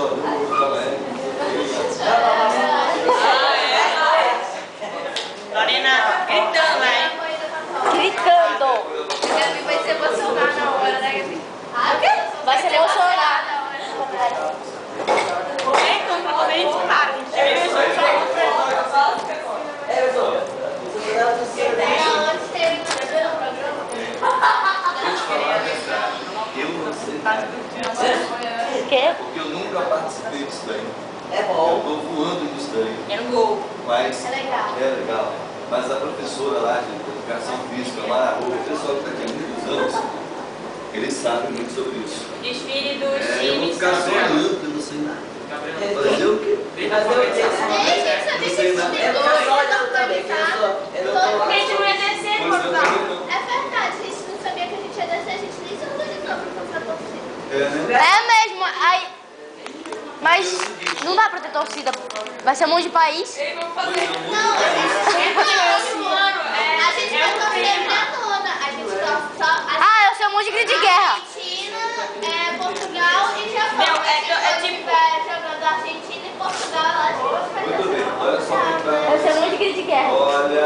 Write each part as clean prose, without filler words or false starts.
ó, deu um outro pra ele. Lorena gritando, né? Gritando. A Gabi vai se emocionar na hora, né, Gabi? Vai se emocionar. É completamente claro. Eu não sei nada. O quê? Porque eu nunca participei disso daí. É Eu bom. estou voando nisso daí. É um gol. Mas É legal. é legal. Mas a professora lá de educação física, Mara Rua, o pessoal que está aqui há muitos anos, eles sabem muito sobre isso. Desfile dos Eu vou times. ficar só olhando, porque eu não sei nada. Fazer o quê? Mas eu Desde Não sei nada. Eu tô só olhando também, porque eu tô... Porque a gente não ia descer, Pois eu Portugal. também não. É verdade, a gente não sabia que a gente ia descer, a gente nem se organizou pra torcida. É, né? É mesmo. Aí, mas não dá pra ter torcida. Vai ser um monte de país. Não, a gente vai torcer pra nona. A gente torce só Ah, eu sei um monte de grito de guerra. Argentina, Portugal e Japão. Não, Se tipo- estiver jogando Argentina e Portugal, a gente vai Muito bem, olha só quem Eu sei um está. monte de grito de guerra. Olha,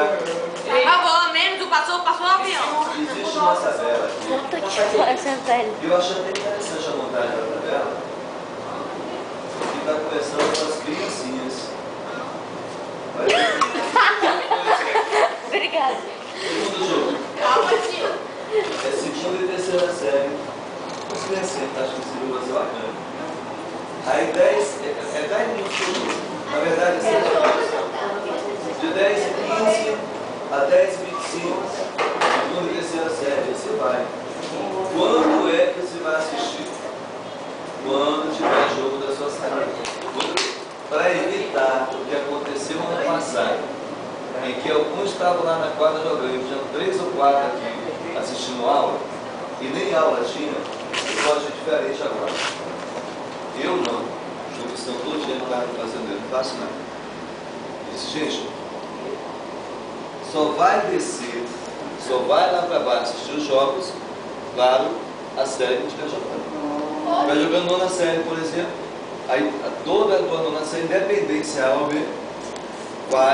A bola mesmo, passou o avião. existe uma tabela aqui. Puta que pariu, essa é velho. Eu achei até interessante a montagem da tabela, que está começando com as criancinhas. Olha, Obrigada. segundo jogo. Calma, tio. É segunda e terceira série. Os crescentes, acho que seria vai ser bacana. Aí 10 minutos por jogo. Na verdade, é 7 minutos. De 10 e 15 a 10 e 25. Segunda e terceira série. Você vai. Quando é que você vai assistir? Quando tiver jogo da sua série. Para evitar o que aconteceu no ano passado, em que alguns estavam lá na quadra jogando, tinham 3 ou 4 aqui assistindo aula, e nem aula tinha, eu pode ser diferente agora. Eu não. Eles estão todo dia no carro fazendo isso, não faço nada. Eu disse, gente, só vai descer, só vai lá para baixo assistir os jogos, claro, a série que a gente estiver jogando. Vai jogando nona série, por exemplo, aí toda a nona série, independente se é A ou B, vai.